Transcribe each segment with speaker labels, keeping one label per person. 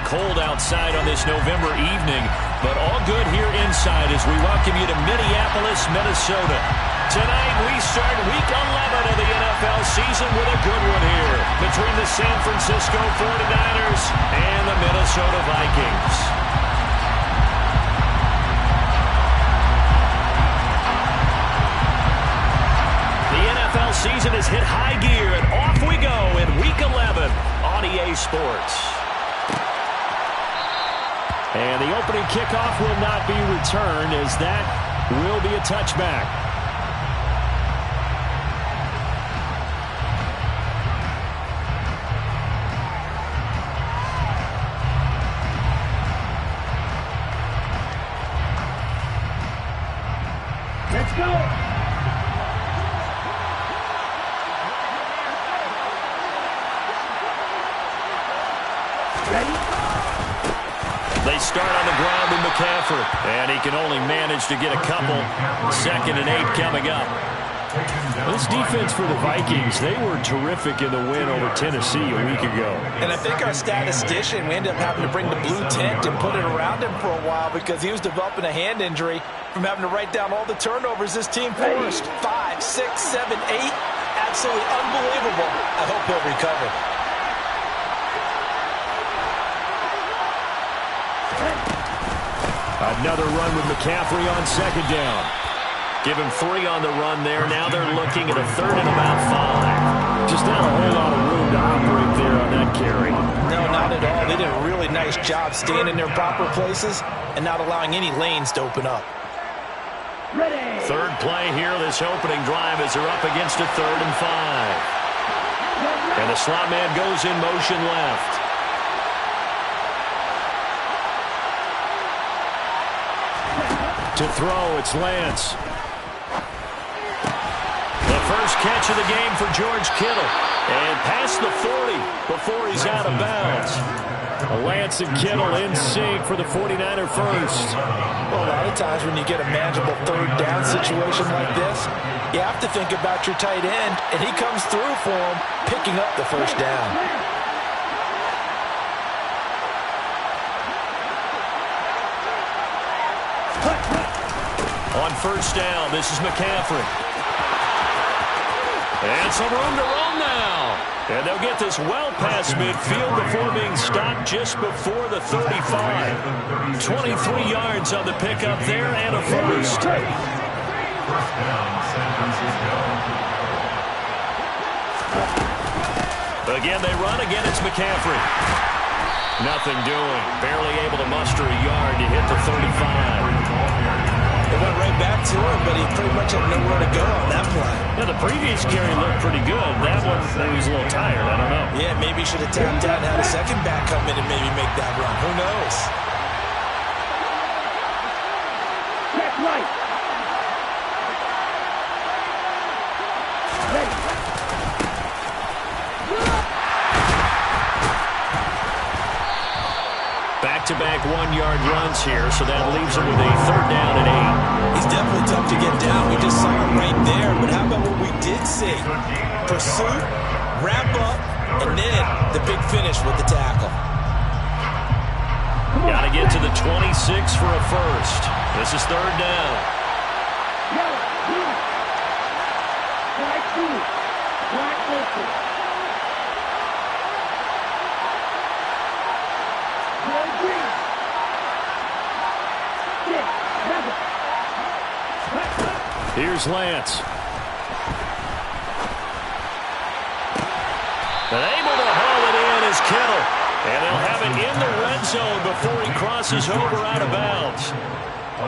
Speaker 1: cold outside on this November evening, but all good here inside as we welcome you to Minneapolis, Minnesota. Tonight we start Week 11 of the NFL season with a good one here between the San Francisco 49ers and the Minnesota Vikings. The NFL season has hit high gear, and off we go in Week 11 on EA Sports. And the opening kickoff will not be returned, as that will be a touchback.
Speaker 2: Let's go!
Speaker 1: They start on the ground with McCaffrey, and he can only manage to get a couple. 2nd and 8 coming up.
Speaker 3: This defense for the Vikings, they were terrific in the win over Tennessee a week ago.
Speaker 4: And I think our statistician, we ended up having to bring the blue tent and put it around him for a while because he was developing a hand injury from having to write down all the turnovers this team forced. 5, 6, 7, 8. Absolutely unbelievable. I hope he'll recover.
Speaker 3: Another run with McCaffrey on 2nd down.
Speaker 1: Give him 3 on the run there. Now they're looking at a 3rd and about 5.
Speaker 3: Just not a whole lot of room to operate there on that carry.
Speaker 4: No, not at all. They did a really nice job staying in their proper places and not allowing any lanes to open up.
Speaker 2: Ready.
Speaker 1: 3rd play here, this opening drive, as they're up against a 3rd and 5. And the slot man goes in motion left.
Speaker 3: To throw, it's Lance.
Speaker 1: The first catch of the game for George Kittle. And past the 40 before he's out of bounds.
Speaker 3: Lance and Kittle in sync for the 49er first.
Speaker 4: Well, a lot of times when you get a manageable 3rd down situation like this, you have to think about your tight end, and he comes through for him, picking up the first down.
Speaker 1: On 1st down, this is McCaffrey. And some room to roam now. And they'll get this well past midfield before being stopped just before the 35. 23 yards on the pickup there and a first. Again, they run. Again, it's McCaffrey. Nothing doing. Barely able to muster a yard to hit the 35.
Speaker 4: It went right back to him, but he pretty much had nowhere to go on that play.
Speaker 1: Yeah, the previous carry looked pretty good. That one, he was a little tired. I don't know.
Speaker 4: Yeah, maybe he should have tapped out and had a second back come in and maybe make that run. Who knows?
Speaker 2: Check right. Ready.
Speaker 1: Back-to-back 1-yard runs here, so that leaves him with a 3rd down and 8.
Speaker 4: He's definitely tough to get down. We just saw him right there. But how about what we did see? Pursuit, wrap up, and then the big finish with the tackle.
Speaker 1: Got to get to the 26 for a first. This is 3rd down.
Speaker 3: Here's Lance.
Speaker 1: And able to haul it in is Kittle. And they'll have it in the red zone before he crosses over out of bounds.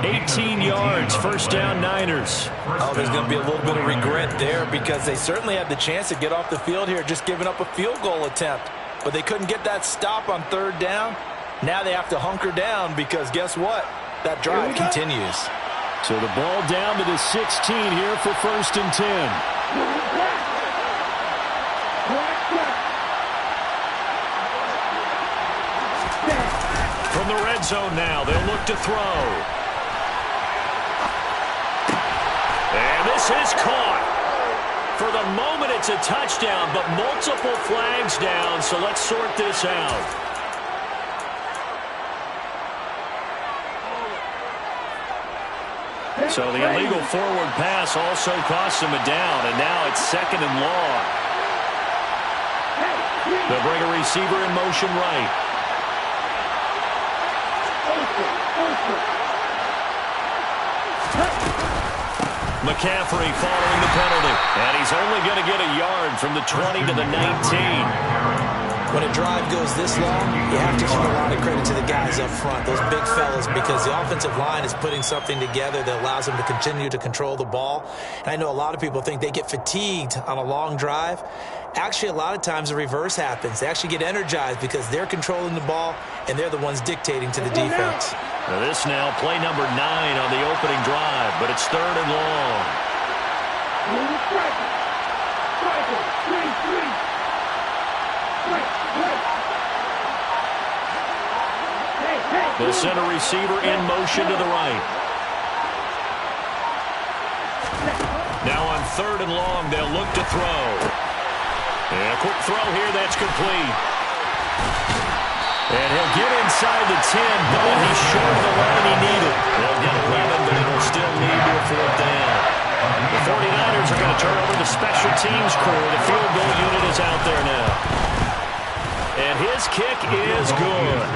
Speaker 1: 18 yards, 1st down Niners.
Speaker 4: Oh, there's going to be a little bit of regret there because they certainly had the chance to get off the field here, just giving up a field goal attempt. But they couldn't get that stop on 3rd down. Now they have to hunker down because guess what? That drive continues.
Speaker 3: So the ball down to the 16 here for 1st and 10.
Speaker 1: From the red zone now, they'll look to throw. And this is caught. For the moment, it's a touchdown, but multiple flags down, so let's sort this out. So the illegal forward pass also cost him a down, and now it's 2nd and long. They'll bring a receiver in motion right. McCaffrey following the penalty, and he's only going to get a yard from the 20 to the 19.
Speaker 4: When a drive goes this long, you have to give a lot of credit to the guys up front, those big fellas, because the offensive line is putting something together that allows them to continue to control the ball. And I know a lot of people think they get fatigued on a long drive. Actually, a lot of times the reverse happens. They actually get energized because they're controlling the ball, and they're the ones dictating to the defense.
Speaker 1: Now this now, play number 9 on the opening drive, but it's 3rd and long. The center receiver in motion to the right. Now on 3rd and long, they'll look to throw. And a quick throw here, that's complete. And he'll get inside the 10, but he's short of the line he needed. They'll get 11, but it'll still lead to a 4th down. The 49ers are going to turn over the special teams crew. The field goal unit is out there now. And his kick is good.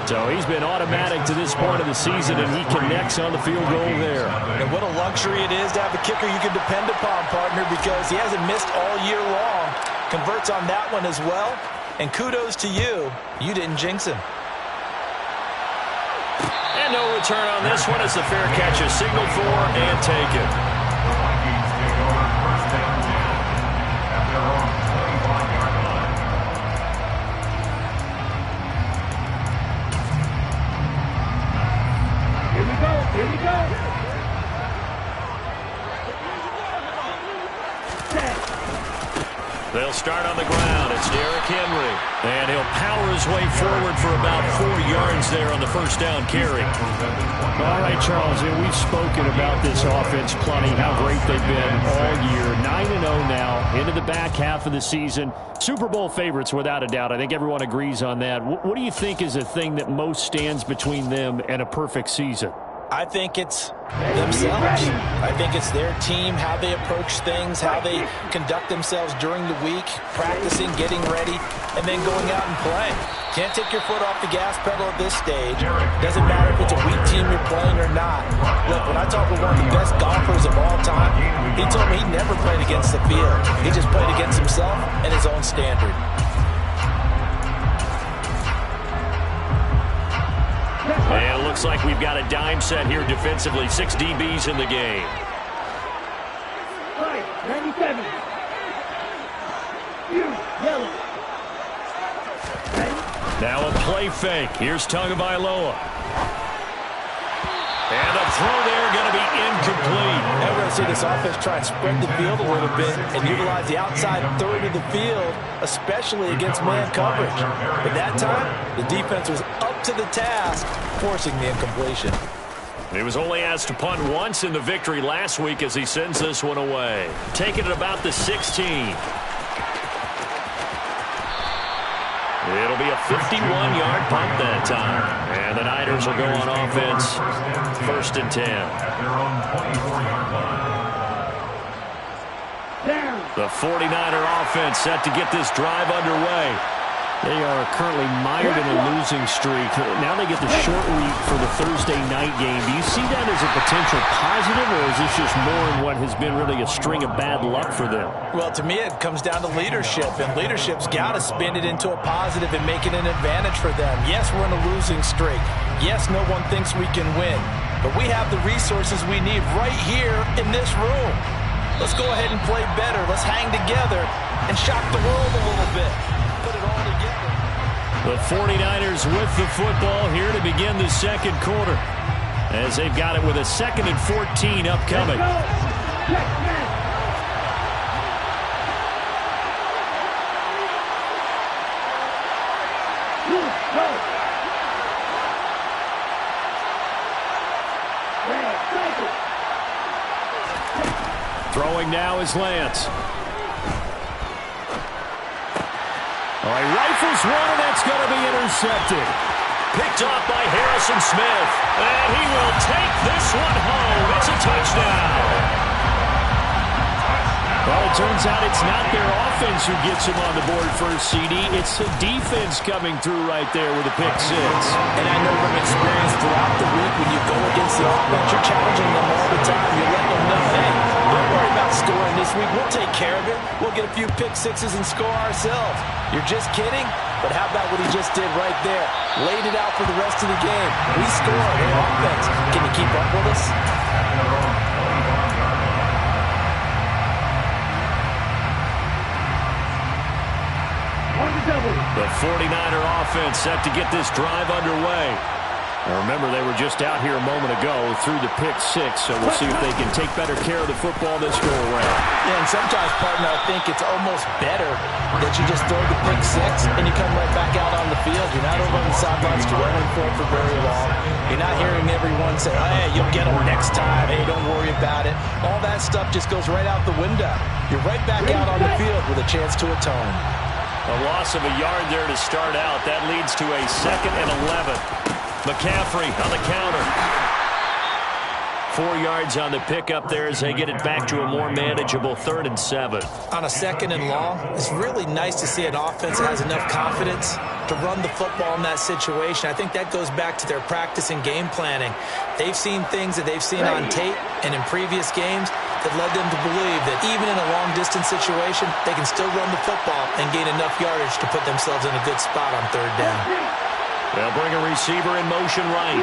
Speaker 3: So he's been automatic to this point of the season, and he connects on the field goal there.
Speaker 4: And what a luxury it is to have a kicker you can depend upon, partner, because he hasn't missed all year long. Converts on that one as well. And kudos to you. You didn't jinx him.
Speaker 1: And no return on this one as the fair catch is signaled for and taken.
Speaker 2: Here we go.
Speaker 1: They'll start on the ground. It's Derrick Henry. And he'll power his way forward for about 4 yards there on the first down carry.
Speaker 3: All right, Charles, we've spoken about this offense plenty, how great they've been all year. 9-0 now, into the back half of the season. Super Bowl favorites, without a doubt. I think everyone agrees on that. What do you think is the thing that most stands between them and a perfect season?
Speaker 4: I think it's themselves. I think it's their team, how they approach things, how they conduct themselves during the week, practicing, getting ready, and then going out and playing. Can't take your foot off the gas pedal at this stage. Doesn't matter if it's a weak team you're playing or not. Look, when I talk with one of the best golfers of all time, he told me he never played against the field. He just played against himself and his own standard.
Speaker 1: And it looks like we've got a dime set here defensively. 6 DBs in the game.
Speaker 2: 97. Yellow.
Speaker 1: Now a play fake. Here's Tagovailoa. And a throw there going to be incomplete.
Speaker 4: Now we're going to see this offense try and spread the field a little bit and utilize the outside third of the field, especially against man coverage. But that time, the defense was up to the task, forcing the incompletion.
Speaker 1: He was only asked to punt once in the victory last week as he sends this one away. Taking it about the 16. It'll be a 51-yard punt that time. And the Niners will go on offense. 1st and 10. The 49er offense set to get this drive underway.
Speaker 3: They are currently mired in a losing streak. Now they get the short week for the Thursday night game. Do you see that as a potential positive, or is this just more in what has been really a string of bad luck for them?
Speaker 4: Well, to me, it comes down to leadership, and leadership's got to spin it into a positive and make it an advantage for them. Yes, we're in a losing streak. Yes, no one thinks we can win, but we have the resources we need right here in this room. Let's go ahead and play better. Let's hang together and shock the world a little bit. Put it all together.
Speaker 1: The 49ers with the football here to begin the second quarter, as they've got it with a 2nd and 14 upcoming. Throwing now is Lance. All right, rifles one, and that's going to be intercepted. Picked off by Harrison. Harrison Smith. And he will take this one home. It's a touchdown.
Speaker 3: Well, it turns out it's not their offense who gets him on the board first, CD. It's the defense coming through right there with a pick six.
Speaker 4: And I know from experience throughout the week, when you go against the offense, you're challenging them all the time. You're letting them know, hey, don't worry about scoring this week. We'll take care of it. We'll get a few pick sixes and score ourselves. You're just kidding? But how about what he just did right there? Laid it out for the rest of the game. We scored. Hey, offense, can you keep up with us?
Speaker 1: The 49er offense set to get this drive underway.
Speaker 3: Now remember, they were just out here a moment ago through the pick six, so we'll see if they can take better care of the football this go-around.
Speaker 4: Yeah, and sometimes, partner, I think it's almost better that you just throw the pick six and you come right back out on the field. You're not over on the sidelines dwelling for it for very long. You're not hearing everyone say, hey, you'll get them next time. Hey, don't worry about it. All that stuff just goes right out the window. You're right back out on the field with a chance to atone.
Speaker 1: A loss of a yard there to start out. That leads to a 2nd and 11. McCaffrey on the counter. 4 yards on the pickup there as they get it back to a more manageable 3rd and 7.
Speaker 4: On a 2nd and long, it's really nice to see an offense that has enough confidence to run the football in that situation. I think that goes back to their practice and game planning. They've seen things that they've seen on tape and in previous games that led them to believe that even in a long-distance situation, they can still run the football and gain enough yardage to put themselves in a good spot on 3rd down.
Speaker 1: They'll bring a receiver in motion right.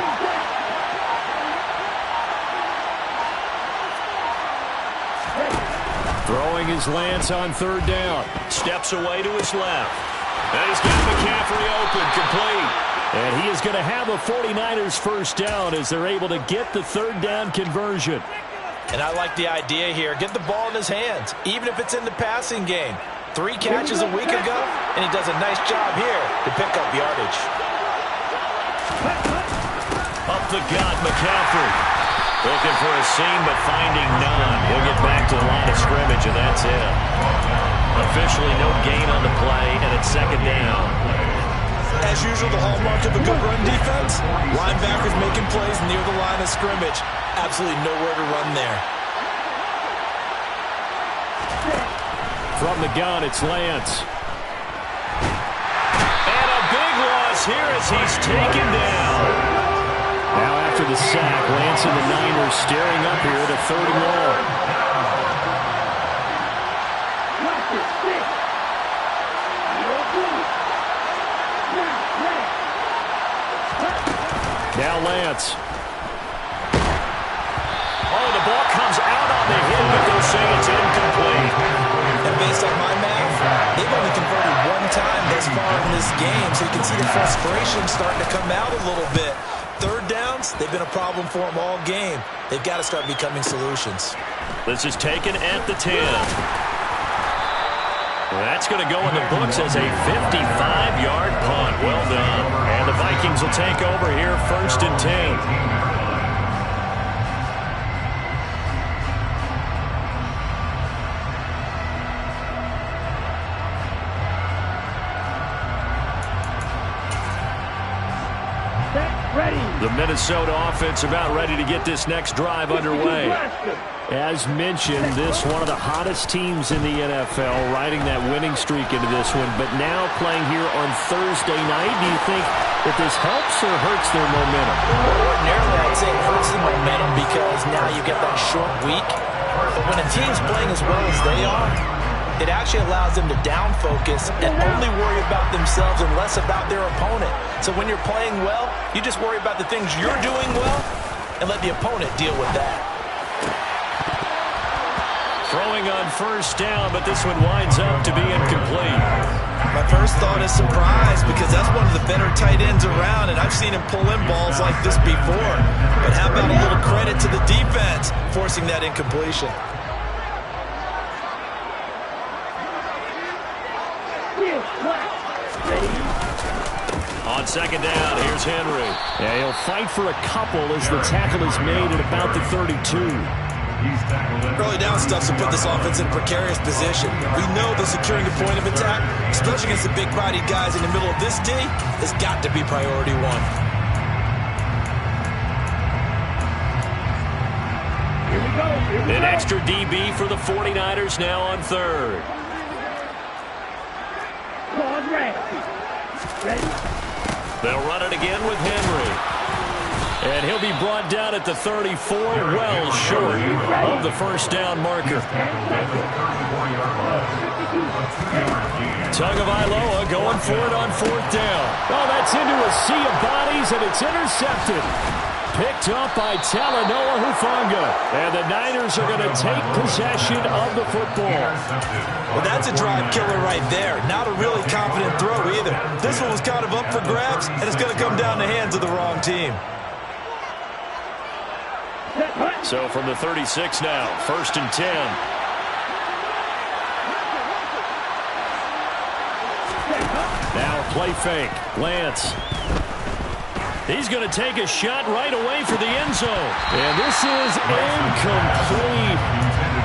Speaker 3: Throwing his Lance on 3rd down.
Speaker 1: Steps away to his left. And he's got McCaffrey open, complete.
Speaker 3: And he is going to have a 49ers first down as they're able to get the 3rd down conversion.
Speaker 4: And I like the idea here. Get the ball in his hands, even if it's in the passing game. 3 catches a week ago, and he does a nice job here to pick up yardage.
Speaker 1: Up the gut, McCaffrey. Looking for a seam, but finding none. He'll get back to the line of scrimmage, and that's it. Officially no gain on the play, and it's 2nd down.
Speaker 4: As usual, the hallmark of a good run defense, linebackers making plays near the line of scrimmage. Absolutely nowhere to run there.
Speaker 3: From the gun, it's Lance.
Speaker 1: And a big loss here as he's taken down.
Speaker 3: Now after the sack, Lance and the Niners staring up here at a 3rd and long. Now Lance.
Speaker 1: Oh, the ball comes out on the hit, but they'll say it's incomplete.
Speaker 4: And based on my math, they've only converted 1 time thus far in this game, so you can see the frustration starting to come out a little bit. 3rd downs, they've been a problem for them all game. They've got to start becoming solutions.
Speaker 1: This is taken at the 10. That's going to go in the books as a 55-yard punt. Well done. And the Vikings will take over here 1st and 10. The Minnesota offense about ready to get this next drive underway.
Speaker 3: As mentioned, this one of the hottest teams in the NFL, riding that winning streak into this one, but now playing here on Thursday night. Do you think that this helps or hurts their momentum?
Speaker 4: Ordinarily, I'd say it hurts the momentum because now you get that short week. But when a team's playing as well as they are, it actually allows them to down focus and only worry about themselves and less about their opponent. So when you're playing well, you just worry about the things you're doing well and let the opponent deal with that.
Speaker 1: Throwing on 1st down, but this one winds up to be incomplete.
Speaker 4: My first thought is surprise because that's one of the better tight ends around, and I've seen him pull in balls like this before. But how about a little credit to the defense forcing that incompletion?
Speaker 1: On 2nd down, here's Henry.
Speaker 3: Yeah, he'll fight for a couple as the tackle is made at about the 32.
Speaker 4: Early down stuff to put this offense in a precarious position. We know that securing the point of attack, especially against the big-bodied guys in the middle of this D, has got to be priority 1.
Speaker 1: extra DB for the 49ers now on third.
Speaker 2: Pause, red. Ready?
Speaker 1: They'll run it again with Henry. And he'll be brought down at the 34, well short of the first down marker. Tagovailoa going for it on fourth down.
Speaker 3: Oh, that's into a sea of bodies, and it's intercepted. Picked up by Talanoa Hufanga. And the Niners are going to take possession of the football.
Speaker 4: Well, that's a drive killer right there. Not a really confident throw either. This one was kind of up for grabs, and it's going to come down the hands of the wrong team.
Speaker 1: So from the 36 now, 1st and 10.
Speaker 3: Now a play fake. Lance. He's going to take a shot right away for the end zone. And this is incomplete.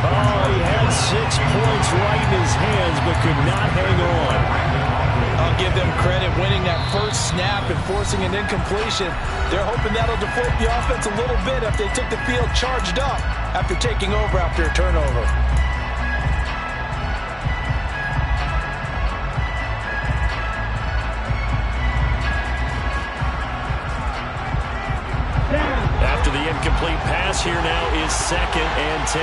Speaker 3: Oh, he had 6 points right in his hands, but could not hang on.
Speaker 4: I'll give them credit winning that first snap and forcing an incompletion. They're hoping that'll deflate the offense a little bit if they took the field charged up after taking over after a turnover.
Speaker 1: After the incomplete pass, here now is 2nd and 10.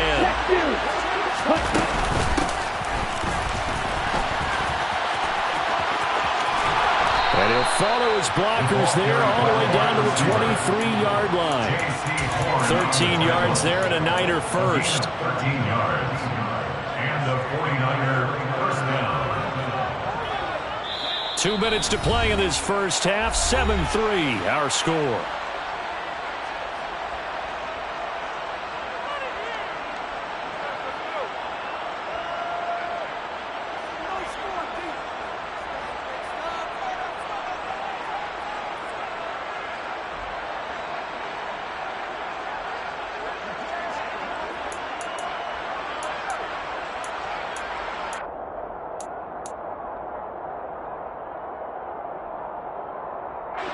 Speaker 3: And he'll follow his blockers there all the way down to the 23-yard line.
Speaker 1: 13 yards there and a Niner first.
Speaker 5: 13 yards. And the 49er first down.
Speaker 1: 2 minutes to play in this first half. 7-3 our score.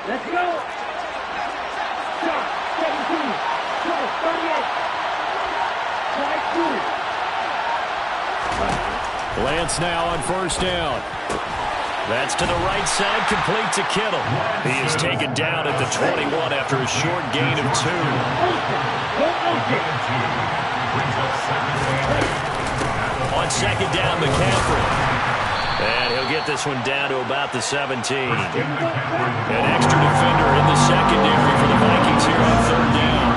Speaker 2: Let's go. Stop. 17. Go. 38. Try 2.
Speaker 3: Lance now on first down.
Speaker 1: That's to the right side, complete to Kittle. He is taken down at the 21 after a short gain of 2. On second down, McCaffrey. And he'll get this one down to about the 17. An extra defender in the secondary for the Vikings here on third down.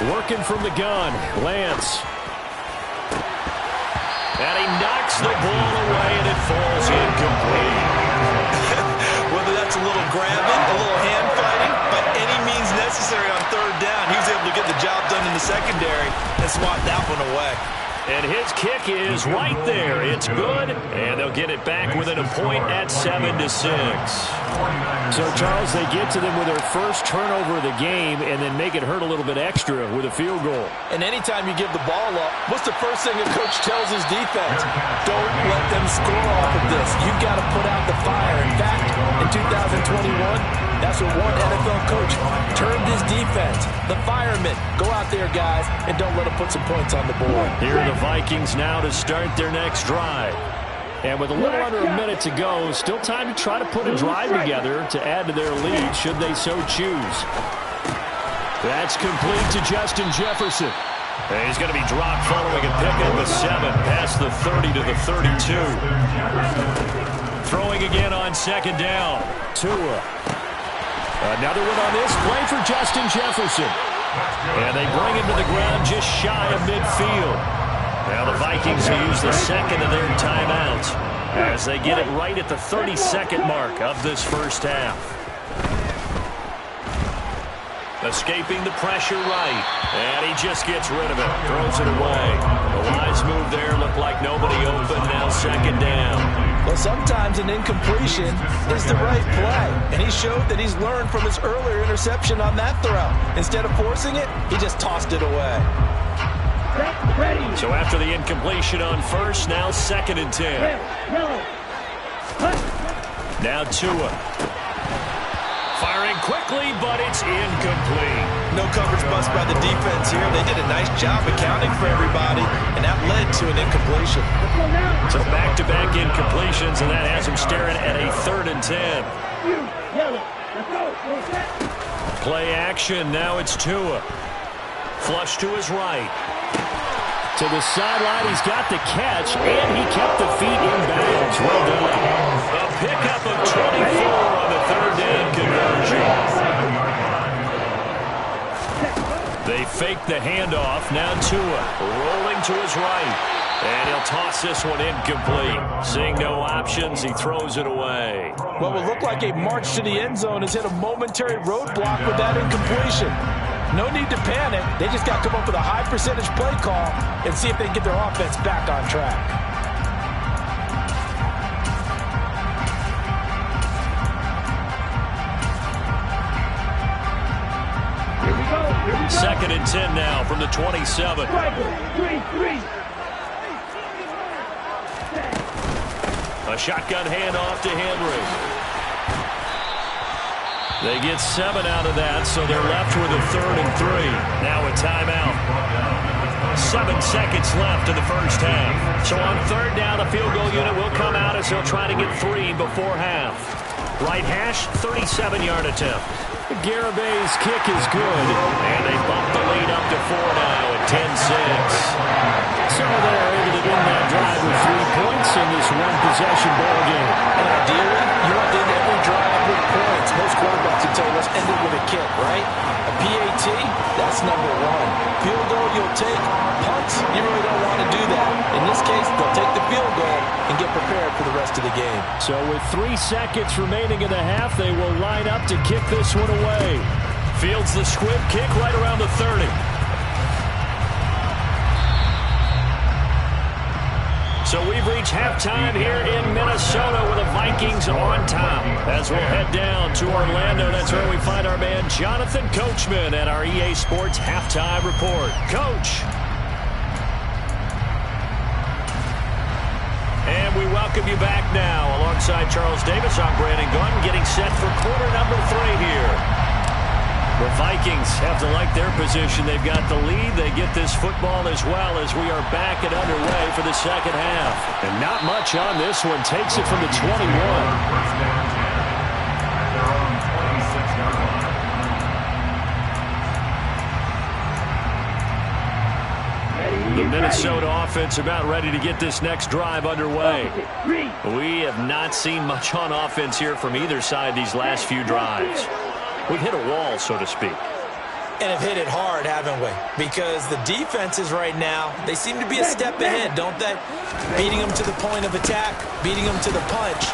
Speaker 3: Working from the gun, Lance.
Speaker 1: And he knocks the ball away, and it falls incomplete.
Speaker 4: Whether that's a little grabbing, a little hand fighting, by any means necessary on third down, he was able to get the job done in the secondary and swat that one away.
Speaker 1: And his kick is right there. It's good, and they'll get it back within a point at 7-6.
Speaker 3: So, Charles, they get to them with their first turnover of the game and then make it hurt a little bit extra with a field goal.
Speaker 4: And anytime you give the ball up, what's the first thing a coach tells his defense? Don't let them score off of this. You've got to put out the fire. In fact, in 2021, that's what one NFL coach termed his defense. The firemen. Go out there, guys, and don't let them put some points on the board.
Speaker 1: Here are the Vikings now to start their next drive.
Speaker 3: And with a little under a minute to go, still time to try to put a drive together to add to their lead should they so choose.
Speaker 1: That's complete to Justin Jefferson. And he's going to be dropped following a pickup of 7 past the 30 to the 32. Throwing again on second down.
Speaker 3: Tua. Another one on this play for Justin Jefferson.
Speaker 1: And they bring him to the ground just shy of midfield. Now the Vikings will use the second of their timeouts as they get it right at the 32nd mark of this first half. Escaping the pressure right. And he just gets rid of it. Throws it away. The wise move there. Looked like nobody open. Now second down.
Speaker 4: Well, sometimes an incompletion is the right play. And he showed that he's learned from his earlier interception on that throw. Instead of forcing it, he just tossed it away.
Speaker 1: So after the incompletion on first, now 2nd and 10. Now Tua. Firing quickly, but it's incomplete.
Speaker 4: No coverage bust by the defense here. They did a nice job accounting for everybody, and that led to an incompletion.
Speaker 1: So back-to-back incompletions, and that has him staring at a 3rd and 10. Play action. Now it's Tua. Flush to his right.
Speaker 3: To the sideline, he's got the catch, and he kept the feet in bounds. Well done.
Speaker 1: A pickup of 24 on the 3rd down conversion. They fake the handoff. Now Tua rolling to his right. And he'll toss this one incomplete. Seeing no options, he throws it away.
Speaker 4: What would look like a march to the end zone has hit a momentary roadblock with that incompletion. No need to panic. They just got to come up with a high percentage play call and see if they can get their offense back on track.
Speaker 2: Here we go.
Speaker 1: 2nd and 10 now from the 27. A shotgun handoff to Henry. They get 7 out of that, so they're left with a 3rd and 3. Now a timeout. 7 seconds left in the first half. So on 3rd down, the field goal unit will come out as they'll try to get 3 before half. Right hash, 37-yard attempt.
Speaker 3: Garabay's kick is good.
Speaker 1: And they bump the lead up to 4 now at 10-6.
Speaker 3: So they're able to win that drive with 3 points in this one-possession ball game.
Speaker 4: And ideally, you want to end every drive with points. Most quarterbacks would tell you, let's end it with a kick, right? A PAT, that's number 1. Field goal you'll take. Punts, you really don't want to do that. In this case, they'll take the field goal and get prepared for the rest of the game.
Speaker 3: So with 3 seconds remaining in the half, they will line up to kick this one away.
Speaker 1: Fields the squib kick right around the 30. So we've reached halftime here in Minnesota with the Vikings on top. As we'll head down to Orlando, that's where we find our man Jonathan Coachman at our EA Sports Halftime Report. Coach. And we welcome you back now. Alongside Charles Davis, I'm Brandon Gunn, getting set for quarter number 3 here. The Vikings have to like their position. They've got the lead. They get this football as well as we are back and underway for the second half.
Speaker 3: And not much on this one. Takes it from the 21.
Speaker 1: The Minnesota offense about ready to get this next drive underway. We have not seen much on offense here from either side these last few drives. We've hit a wall, so to speak.
Speaker 4: And have hit it hard, haven't we? Because the defenses right now, they seem to be a step ahead, don't they? Beating them to the point of attack, beating them to the punch.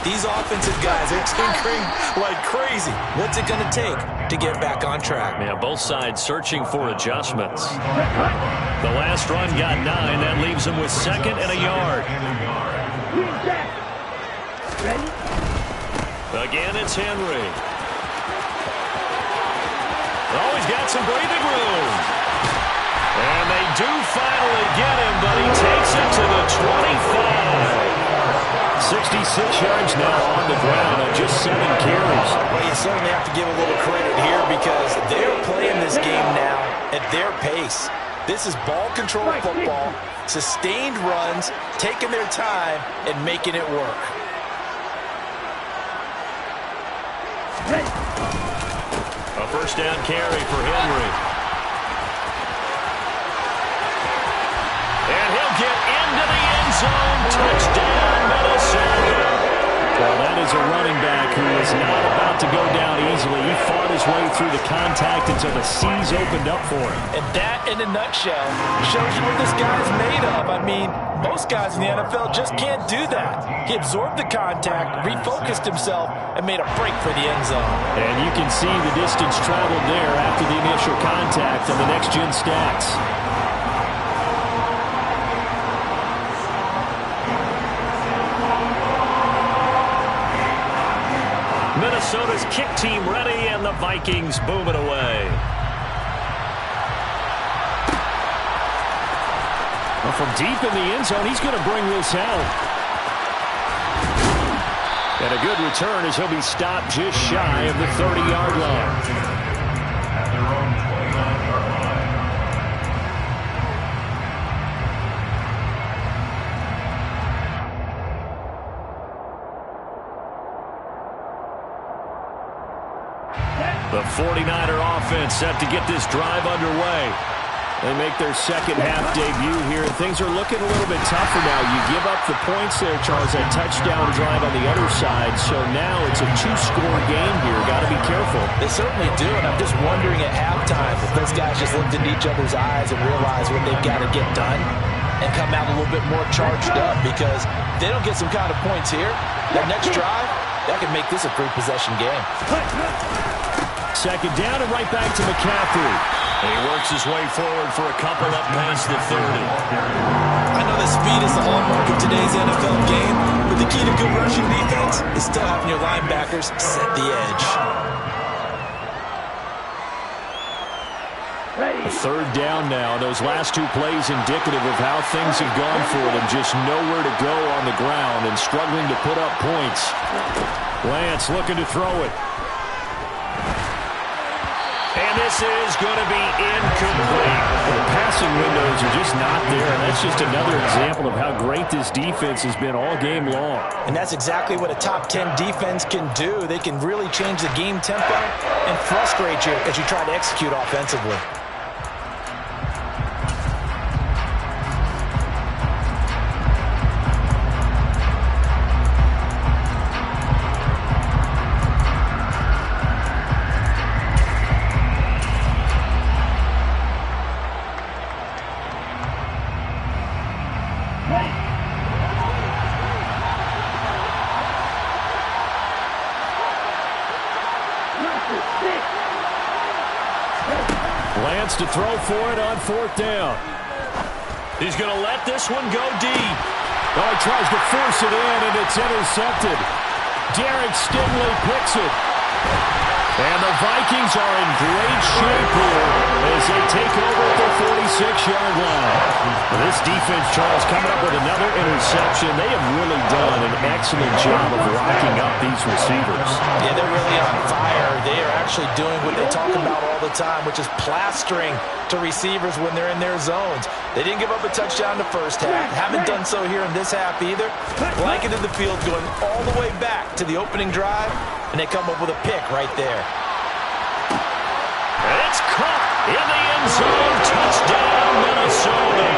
Speaker 4: These offensive guys are tinkering like crazy. What's it going to take to get back on track?
Speaker 1: Yeah, both sides searching for adjustments. The last run got 9. That leaves them with 2nd and a yard. Again, it's Henry. Oh, he's got some breathing room. And they do finally get him, but he takes it to the 25.
Speaker 3: 66 yards now on the ground on just 7 carries.
Speaker 4: Well, you certainly have to give a little credit here because they're playing this game now at their pace. This is ball control football, sustained runs, taking their time, and making it work.
Speaker 1: A first down carry for Henry. And he'll get into the end zone. Touchdown, Minnesota.
Speaker 3: Well, that is a running back who is not about to go down easily. He fought his way through the contact until the seas opened up for him.
Speaker 4: And that, in a nutshell, shows you what this guy's made of. I mean, most guys in the NFL just can't do that. He absorbed the contact, refocused himself, and made a break for the end zone.
Speaker 3: And you can see the distance traveled there after the initial contact on the next-gen stats.
Speaker 1: Minnesota's kick team ready, and the Vikings boom it away.
Speaker 3: Well, from deep in the end zone, he's going to bring this out. And a good return as he'll be stopped just shy of the 30-yard line.
Speaker 5: At their own 29-yard line.
Speaker 1: The 49er offense set to get this drive underway.
Speaker 3: They make their second half debut here, and things are looking a little bit tougher now. You give up the points there, Charles, that touchdown drive on the other side. So now it's a two-score game here. Got to be careful.
Speaker 4: They certainly do, and I'm just wondering at halftime if those guys just looked into each other's eyes and realized what they've got to get done and come out a little bit more charged up, because if they don't get some kind of points here, that next drive, that could make this a three-possession game.
Speaker 3: Second down and right back to McCaffrey.
Speaker 1: And he works his way forward for a couple up past the 30.
Speaker 4: I know that speed is the hallmark of today's NFL game, but the key to good rushing defense is still having your linebackers set the edge.
Speaker 3: A third down now. Those last two plays indicative of how things have gone for them. Just nowhere to go on the ground and struggling to put up points. Lance looking to throw it.
Speaker 1: And this is going to be incomplete.
Speaker 3: The passing windows are just not there, and that's just another example of how great this defense has been all game long.
Speaker 4: And that's exactly what a top 10 defense can do. They can really change the game tempo and frustrate you as you try to execute offensively.
Speaker 3: Lance to throw for it on fourth down.
Speaker 1: He's going to let this one go deep.
Speaker 3: Oh, he tries to force it in, and it's intercepted. Derek Stingley picks it. And the Vikings are in great shape here as they take over at their 46-yard line. Well, this defense, Charles, coming up with another interception. They have really done an excellent job of locking up these receivers.
Speaker 4: Yeah, they're really on fire. They are actually doing what they talk about all the time, which is plastering to receivers when they're in their zones. They didn't give up a touchdown the first half. Haven't done so here in this half either. Blanketed the field going all the way back to the opening drive, and they come up with a pick right there.
Speaker 1: It's caught in the end zone. Touchdown, Minnesota.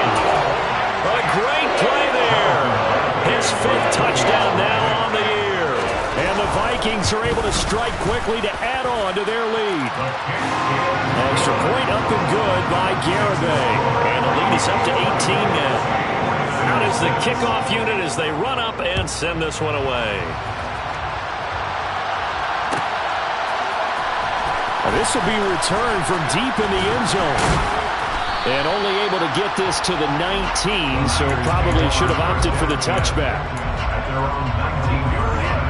Speaker 1: A great play there. His fifth touchdown now on the year.
Speaker 3: And the Vikings are able to strike quickly to add on to their lead. Extra point up and good by Garibay.
Speaker 1: And the lead is up to 18 now. Out is the kickoff unit as they run up and send this one away.
Speaker 3: This will be returned from deep in the end zone. And only able to get this to the 19, so probably should have opted for the touchback.
Speaker 5: At their own 19-yard line.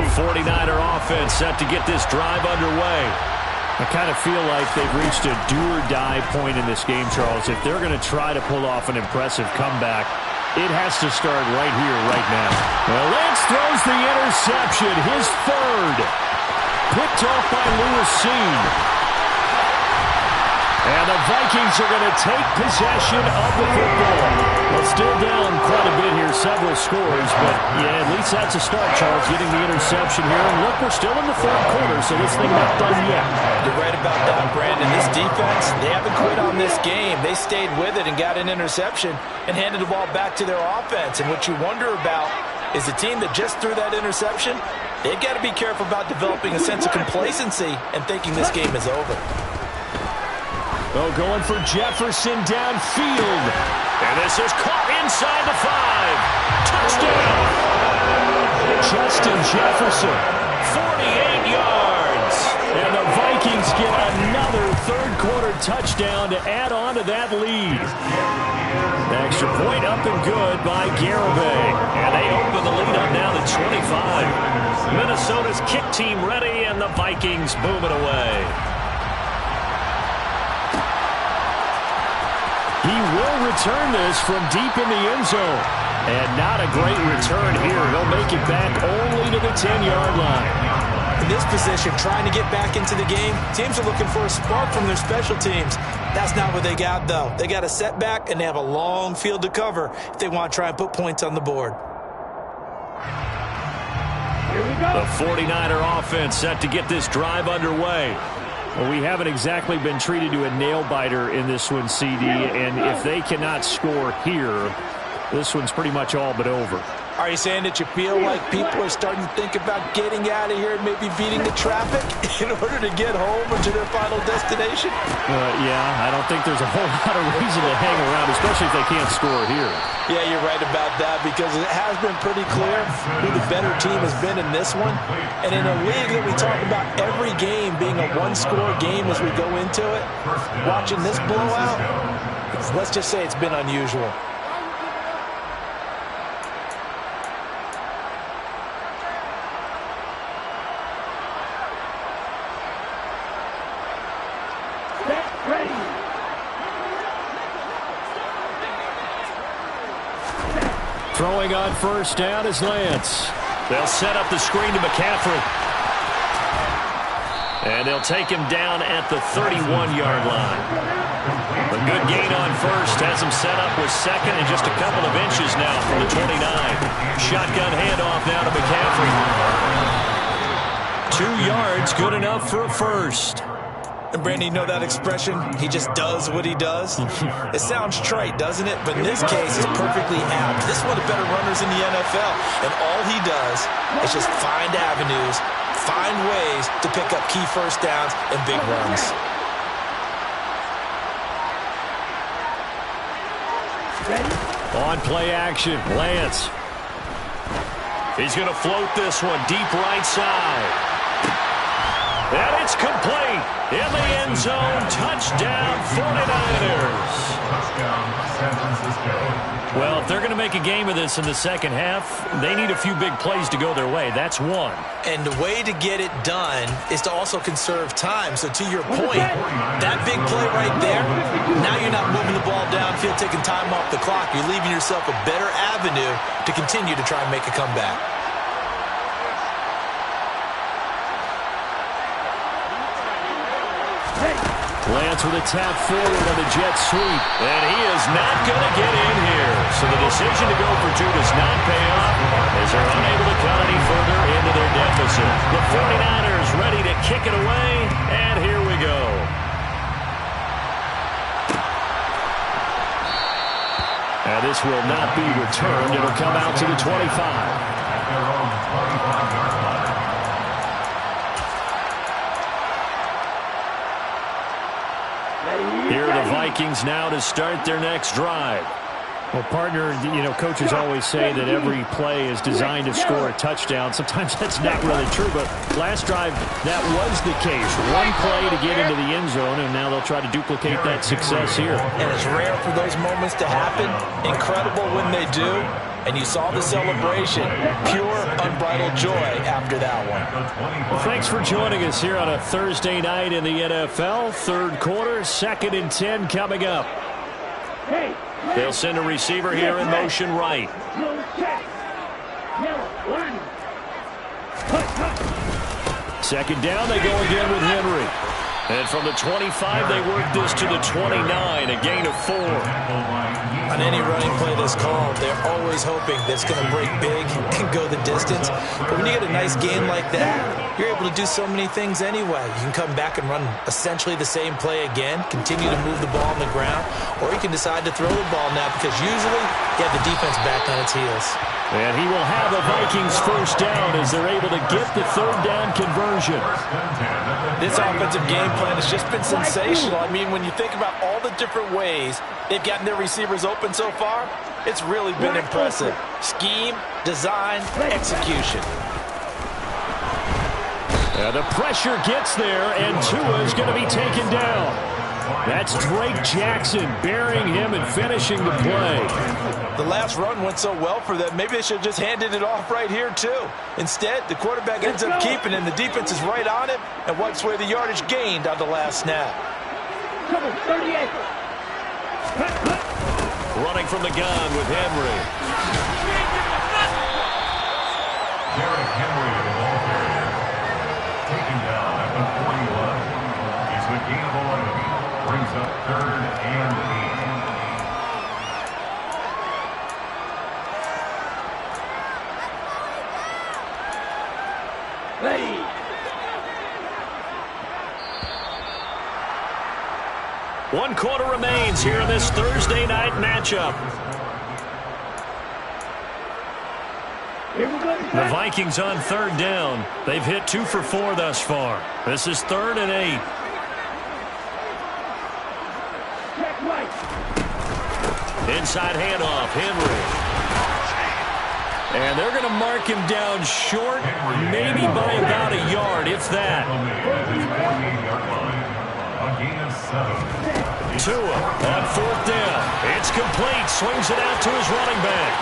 Speaker 1: The 49er offense set to get this drive underway.
Speaker 3: I kind of feel like they've reached a do-or-die point in this game, Charles. If they're going to try to pull off an impressive comeback, it has to start right here, right now. Well, Lance throws the interception, his third. Picked off by Lewis Cine. And the Vikings are going to take possession of the football. Well, still down quite a bit here, several scores, but yeah, at least that's a start, Charles, getting the interception here. And look, we're still in the third quarter, so this thing not done yet.
Speaker 4: You're right about that, Brandon. This defense, they haven't quit on this game. They stayed with it and got an interception and handed the ball back to their offense. And what you wonder about is the team that just threw that interception, they've got to be careful about developing a sense of complacency and thinking this game is over.
Speaker 3: Oh, going for Jefferson downfield.
Speaker 1: And this is caught inside the 5. Touchdown.
Speaker 3: Justin Jefferson.
Speaker 1: 48 yards.
Speaker 3: And the Vikings Vikings get another third-quarter touchdown to add on to that lead. The extra point up and good by Garibay.
Speaker 1: And they open the lead up now to 25. Minnesota's kick team ready, and the Vikings boom it away.
Speaker 3: He will return this from deep in the end zone. And not a great return here. He'll make it back only to the 10-yard line.
Speaker 4: In this position, trying to get back into the game, teams are looking for a spark from their special teams. That's not what they got, though. They got a setback, and they have a long field to cover if they want to try and put points on the board.
Speaker 2: Here we go.
Speaker 1: The 49er offense set to get this drive underway.
Speaker 3: Well, we haven't exactly been treated to a nail-biter in this one, CD, and if they cannot score here, this one's pretty much all but over.
Speaker 4: Are you saying that you feel like people are starting to think about getting out of here and maybe beating the traffic in order to get home or to their final destination?
Speaker 3: Yeah, I don't think there's a whole lot of reason to hang around, especially if they can't score here.
Speaker 4: Yeah, you're right about that because it has been pretty clear who the better team has been in this one. And in a league that we talk about every game being a one-score game as we go into it, watching this blowout, let's just say it's been unusual.
Speaker 3: Throwing on first down is Lance.
Speaker 1: They'll set up the screen to McCaffrey. And they'll take him down at the 31-yard line. A good gain on first has him set up with second and just a couple of inches now from the 29. Shotgun handoff now to McCaffrey. 2 yards, good enough for a first.
Speaker 4: And Brandon, you know that expression? He just does what he does. It sounds trite, doesn't it? But in this case, it's perfectly apt. This is one of the better runners in the NFL. And all he does is just find avenues, find ways to pick up key first downs and big runs.
Speaker 3: On play action, Lance.
Speaker 1: He's going to float this one deep right side. And it's complete. In the end zone, touchdown 49ers.
Speaker 5: Touchdown, San Francisco.
Speaker 1: Well, if they're going to make a game of this in the second half, they need a few big plays to go their way. That's one.
Speaker 4: And the way to get it done is to also conserve time. So to your point, that big play right there, now you're not moving the ball downfield, taking time off the clock. You're leaving yourself a better avenue to continue to try and make a comeback.
Speaker 3: Lance with a tap forward on the jet sweep.
Speaker 1: And he is not going to get in here. So the decision to go for two does not pay off as they're unable to cut any further into their deficit. The 49ers ready to kick it away, and here we go.
Speaker 3: And this will not be returned. It'll come out to the 25.
Speaker 5: At their own 25-yard line.
Speaker 3: Here are the Vikings now to start their next drive. Well, partner, you know, coaches always say that every play is designed to score a touchdown. Sometimes that's not really true, but last drive, that was the case. One play to get into the end zone, and now they'll try to duplicate that success here.
Speaker 4: And it's rare for those moments to happen. Incredible when they do. And you saw the celebration. Pure, unbridled joy after that one.
Speaker 3: Well, thanks for joining us here on a Thursday night in the NFL. Third quarter, 2nd and 10 coming up.
Speaker 1: They'll send a receiver here in motion right.
Speaker 3: Second down, they go again with Henry.
Speaker 1: And from the 25, they work this to the 29, a gain of 4.
Speaker 4: On any running play that's called, they're always hoping that it's going to break big and go the distance. But when you get a nice gain like that, you're able to do so many things anyway. You can come back and run essentially the same play again, continue to move the ball on the ground, or you can decide to throw the ball now because usually you have the defense back on its heels.
Speaker 3: And he will have the Vikings first down as they're able to get the third down conversion.
Speaker 4: This offensive game plan has just been sensational. I mean, when you think about all the different ways they've gotten their receivers open so far, it's really been impressive. Scheme, design, execution.
Speaker 3: The pressure gets there, and Tua is going to be taken down. That's Drake Jackson burying him and finishing the play.
Speaker 4: The last run went so well for them, maybe they should have just handed it off right here, too. Instead, the quarterback ends up keeping it, and the defense is right on it and wipes away the yardage gained on the last snap.
Speaker 2: 38.
Speaker 1: Running from the gun with Henry.
Speaker 5: Derrick Henry, the ball carrier, taken down at the 41. It's a gain of 11. Brings up 3rd and 8.
Speaker 2: Ready.
Speaker 1: One quarter remains here in this Thursday night matchup.
Speaker 2: Here we go.
Speaker 1: The Vikings on 3rd down. They've hit 2 for 4 thus far. This is 3rd and 8.
Speaker 2: Check right.
Speaker 1: Inside handoff, Henry. And they're going to mark him down short, maybe by about a yard, if that. Tua on 4th down. It's complete. Swings it out to his running back.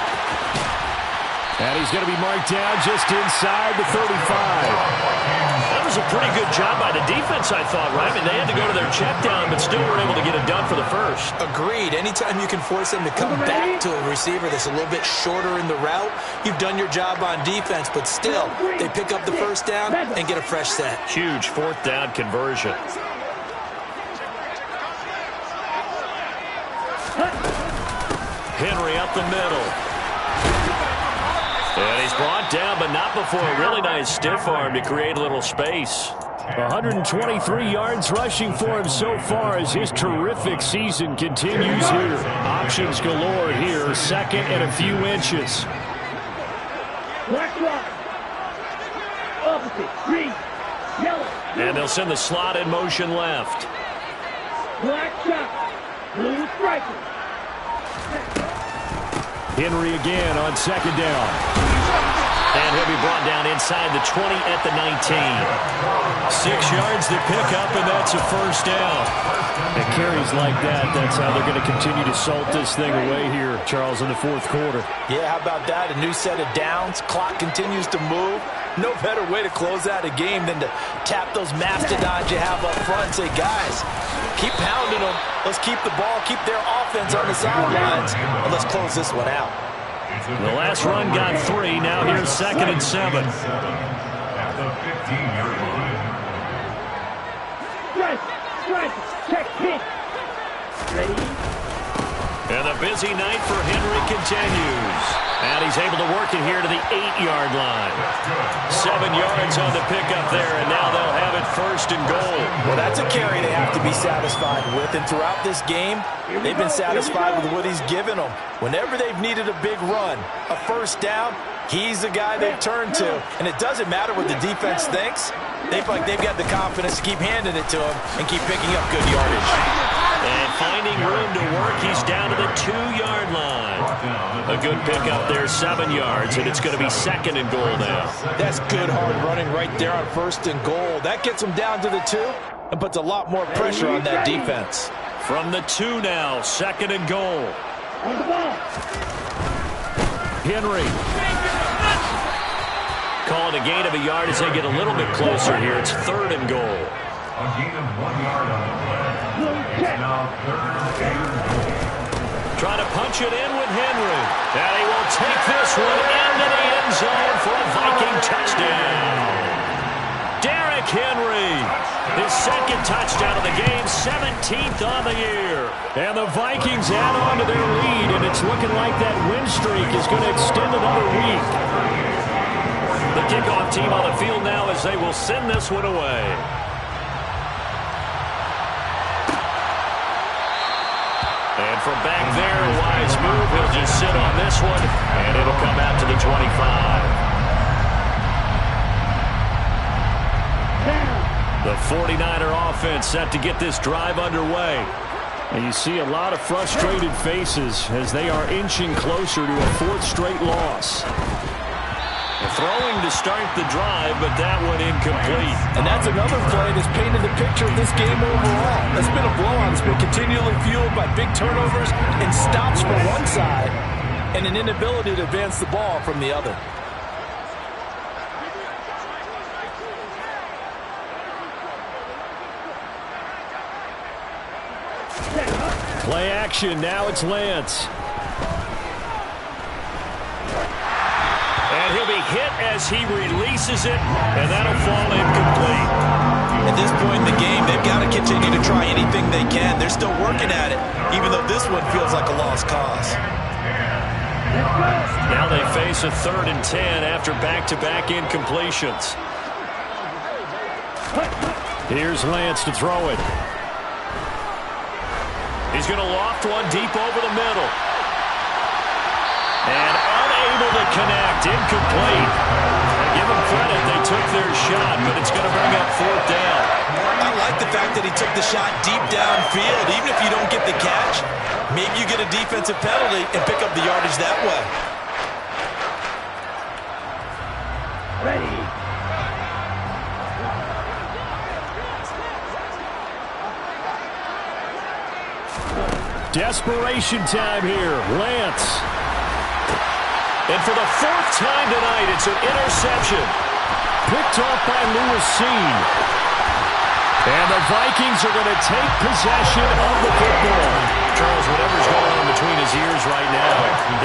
Speaker 3: And he's going to be marked down just inside the 35.
Speaker 1: That was a pretty good job by the defense, I thought, right? I mean, they had to go to their check down, but still were able to get it done for the first.
Speaker 4: Agreed. Anytime you can force them to come back to a receiver that's a little bit shorter in the route, you've done your job on defense, but still, they pick up the first down and get a fresh set.
Speaker 1: Huge 4th down conversion. Henry up the middle. And he's brought down, but not before a really nice stiff arm to create a little space.
Speaker 3: 123 yards rushing for him so far as his terrific season continues here. Options galore here, 2nd and a few inches.
Speaker 2: Black rock. Opposite. Green. Yellow.
Speaker 1: And they'll send the slot in motion left.
Speaker 2: Black shot. Blue striker.
Speaker 3: Henry again on 2nd down.
Speaker 1: And he'll be brought down inside the 20 at the 19. 6 yards to pick up, and that's a first down.
Speaker 3: And carries like that, that's how they're going to continue to salt this thing away here, Charles, in the 4th quarter.
Speaker 4: Yeah, how about that? A new set of downs. Clock continues to move. No better way to close out a game than to tap those mastodons you have up front and say, guys, keep pounding them. Let's keep the ball, keep their offense on the sidelines, and let's close this one out.
Speaker 1: The last run got 3. Now here's 2nd and 7.
Speaker 5: At the 15-yard line.
Speaker 2: Strike. Check hit. Ready.
Speaker 1: And the busy night for Henry continues. And he's able to work it here to the 8-yard line. 7 yards on the pickup there, and now they'll have it 1st and goal.
Speaker 4: Well, that's a carry they have to be satisfied with. And throughout this game, they've been satisfied with what he's given them. Whenever they've needed a big run, a first down, he's the guy they've turned to. And it doesn't matter what the defense thinks. They feel like they've got the confidence to keep handing it to him and keep picking up good yardage.
Speaker 1: And finding room to work, he's down to the 2-yard line. A good pickup there, 7 yards, and it's going to be 2nd and goal now.
Speaker 4: That's good hard running right there on 1st and goal. That gets them down to the 2 and puts a lot more pressure on that defense.
Speaker 1: From the 2 now, 2nd and goal.
Speaker 2: On the ball.
Speaker 1: Henry. Calling a gain of a yard as they get a little bit closer here. It's 3rd and goal.
Speaker 5: A gain of 1 yard on the play. It's now 3rd and goal.
Speaker 1: Trying to punch it in with Henry. And he will take this one into the end zone for a Viking touchdown. Derrick Henry, his 2nd touchdown of the game, 17th on the year.
Speaker 3: And the Vikings add on to their lead, and it's looking like that win streak is going to extend another week.
Speaker 1: The kickoff team on the field now as they will send this one away. And from back there, a wise move. He'll just sit on this one, and it'll come out to the 25. The 49er offense set to get this drive underway.
Speaker 3: And you see a lot of frustrated faces as they are inching closer to a 4th straight loss.
Speaker 1: Throwing to start the drive, but that one incomplete.
Speaker 4: And that's another play that's painted the picture of this game overall. It's been a blowout. It's been continually fueled by big turnovers and stops from one side and an inability to advance the ball from the other.
Speaker 3: Play action. Now it's Lance.
Speaker 1: And he'll be hit as he releases it, and that'll fall incomplete.
Speaker 4: At this point in the game, they've got to continue to try anything they can. They're still working at it, even though this one feels like a lost cause.
Speaker 1: Now they face a 3rd and 10 after back-to-back incompletions.
Speaker 3: Here's Lance to throw it.
Speaker 1: He's going to loft one deep over the middle. And unable to connect, incomplete. Give them credit, they took their shot, but it's going to bring up 4th down.
Speaker 4: I like the fact that he took the shot deep downfield. Even if you don't get the catch, maybe you get a defensive penalty and pick up the yardage that way.
Speaker 2: Ready.
Speaker 3: Desperation time here. Lance.
Speaker 1: And for the 4th time tonight, it's an interception.
Speaker 3: Picked off by Lewis Cine. And the Vikings are going to take possession of the football.
Speaker 1: Charles, whatever's going on between his ears right now,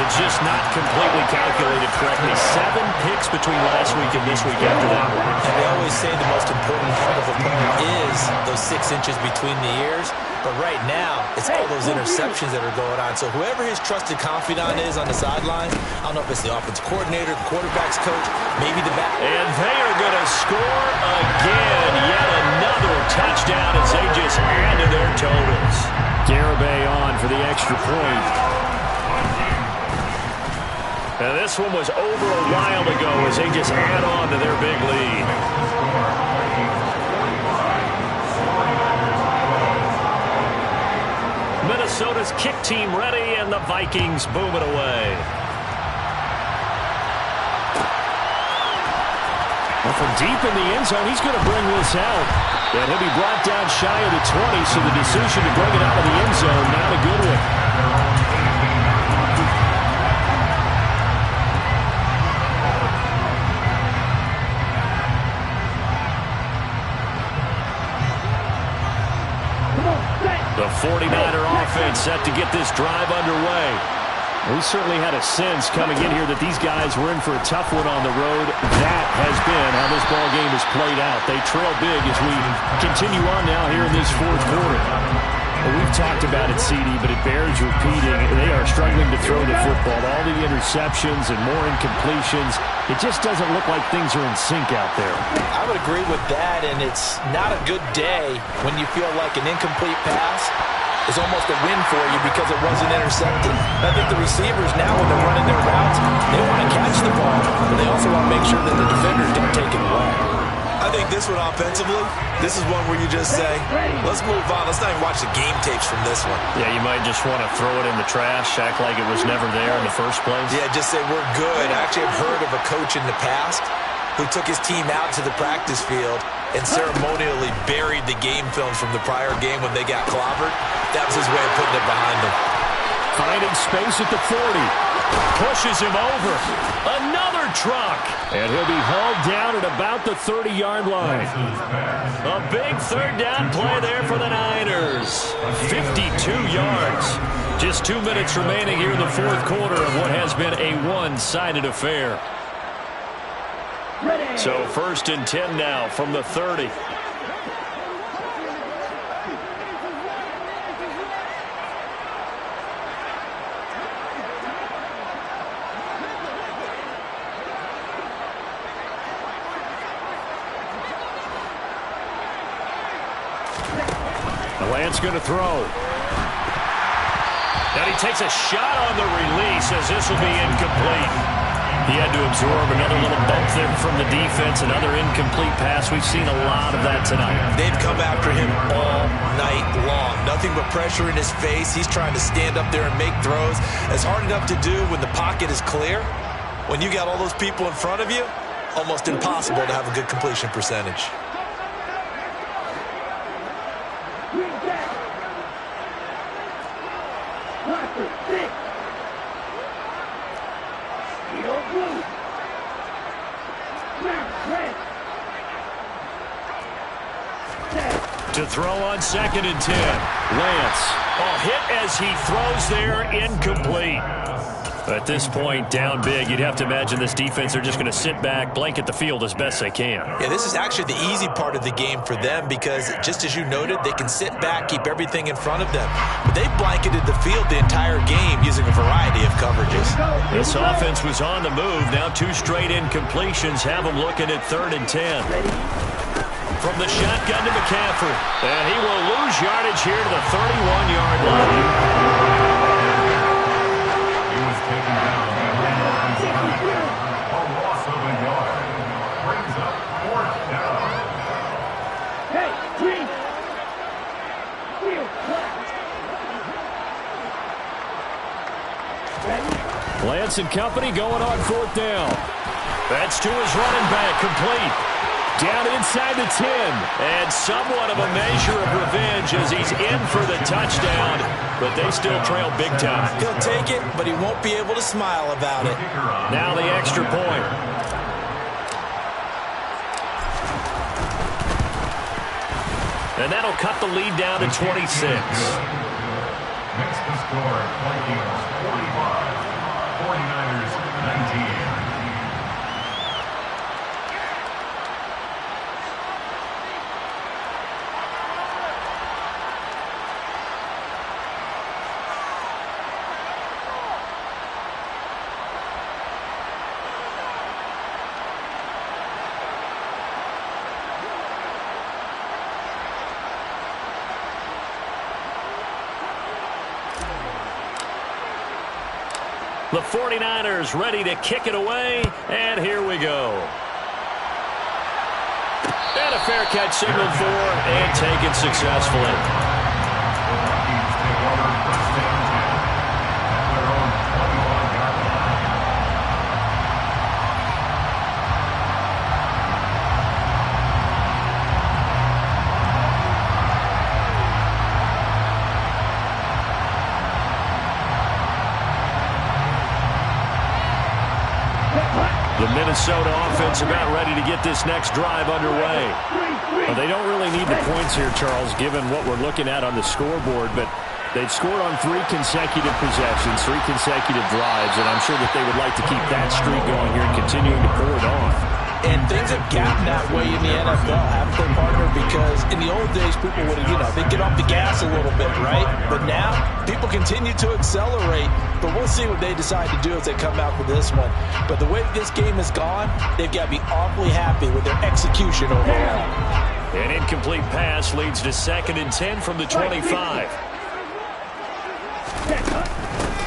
Speaker 1: it's just not completely calculated correctly. 7 picks between last week and this week after that one.
Speaker 4: And they always say the most important part of a play is those 6 inches between the ears. But right now, it's all those interceptions that are going on. So whoever his trusted confidant is on the sideline, I don't know if it's the offensive coordinator, the quarterback's coach, maybe the back.
Speaker 1: And they are going to score again. Yet another touchdown as they just add to their totals.
Speaker 3: Garibay on for the extra point.
Speaker 1: And this one was over a while ago as they just add on to their big lead. Minnesota's kick team ready, and the Vikings boom it away.
Speaker 3: Well, from deep in the end zone, he's going to bring this out. And he'll be brought down shy of the 20, so the decision to bring it out of the end zone, not a good one.
Speaker 1: The 49er offense set to get this drive underway.
Speaker 3: We certainly had a sense coming in here that these guys were in for a tough one on the road. That has been how this ball game has played out. They trail big as we continue on now here in this 4th quarter. Well, we've talked about it, CD, but it bears repeating. They are struggling to throw the football. All the interceptions and more incompletions. It just doesn't look like things are in sync out there.
Speaker 4: I would agree with that, and it's not a good day when you feel like an incomplete pass is almost a win for you because it wasn't intercepted. I think the receivers now, when they're running their routes, they want to catch the ball, but they also want to make sure that the defenders don't take it away. I think this one offensively, this is one where you just say, let's move on. Let's not even watch the game tapes from this one.
Speaker 1: Yeah, you might just want to throw it in the trash, act like it was never there in the first place.
Speaker 4: Yeah, just say we're good. I actually have heard of a coach in the past who took his team out to the practice field and ceremonially buried the game films from the prior game when they got clobbered. That was his way of putting it behind them.
Speaker 3: Finding space at the 40.
Speaker 1: Pushes him over. Another truck.
Speaker 3: And he'll be hauled down at about the 30-yard line.
Speaker 1: A big 3rd down play there for the Niners. 52 yards. Just 2 minutes remaining here in the 4th quarter of what has been a one-sided affair. So 1st and 10 now from the 30.
Speaker 3: Lance going to throw.
Speaker 1: And he takes a shot on the release as this will be incomplete. He had to absorb another little bump there from the defense, another incomplete pass. We've seen a lot of that tonight.
Speaker 4: They've come after him all night long. Nothing but pressure in his face. He's trying to stand up there and make throws. It's hard enough to do when the pocket is clear. When you got all those people in front of you, almost impossible to have a good completion percentage.
Speaker 3: To throw on 2nd and 10. Lance. Hit as he throws there, incomplete. At this point, down big, you'd have to imagine this defense are just going to sit back, blanket the field as best they can.
Speaker 4: Yeah, this is actually the easy part of the game for them because, just as you noted, they can sit back, keep everything in front of them. But they blanketed the field the entire game using a variety of coverages.
Speaker 3: This offense was on the move. Now 2 straight incompletions have them looking at 3rd and 10. From the shotgun to McCaffrey. And he will lose yardage here to the 31-yard line.
Speaker 5: Taken down by the offensive line. A loss of a yard. Brings up 4th down.
Speaker 2: Hey, green. Field flag.
Speaker 3: Lance and company going on 4th down. That's to his running back, complete. Down inside the 10. And somewhat of a measure of revenge as he's in for the touchdown. But they still trail big time.
Speaker 4: He'll take it, but he won't be able to smile about it.
Speaker 3: Now the extra point. And that'll cut the lead down to 26.
Speaker 5: Next to score, Vikings 45, 49ers 19.
Speaker 3: The 49ers ready to kick it away, and here we go. And a fair catch signaled for and taken successfully.
Speaker 5: Vikings take over 1st and 10 at their own 21-yard line.
Speaker 3: The Minnesota offense about ready to get this next drive underway. Well, they don't really need the points here, Charles, given what we're looking at on the scoreboard, but they've scored on 3 consecutive possessions, 3 consecutive drives, and I'm sure that they would like to keep that streak going here and continuing to pour it on.
Speaker 4: And things have gotten that way in the NFL, haven't they, partner? Because in the old days, people would have, they'd get off the gas a little bit, right? But now, people continue to accelerate. But we'll see what they decide to do as they come out with this one. But the way this game has gone, they've got to be awfully happy with their execution overall.
Speaker 3: An incomplete pass leads to 2nd and 10 from the 25.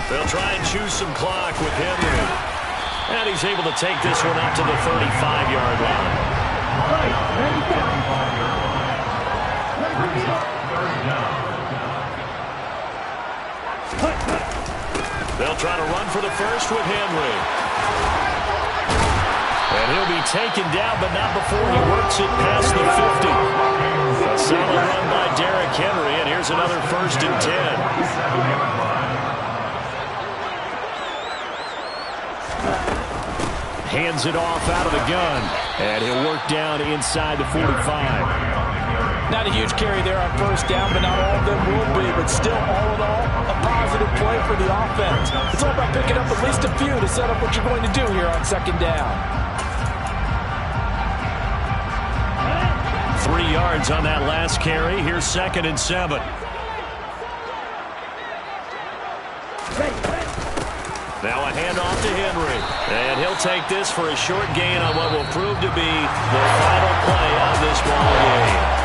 Speaker 3: They'll try and choose some clock with Henry. And he's able to take this one up to the 35-yard line. They'll try to run for the first with Henry. And he'll be taken down, but not before he works it past the 50. A solid run by Derrick Henry, and here's another 1st and 10. Hands it off out of the gun, and he'll work down inside the 45.
Speaker 4: Not a huge carry there on 1st down, but not all of them will be. But still, all in all, a positive play for the offense. It's all about picking up at least a few to set up what you're going to do here on 2nd down.
Speaker 3: 3 yards on that last carry. Here's 2nd and 7. Now a handoff to Henry. And he'll take this for a short gain on what will prove to be the final play of this ball game.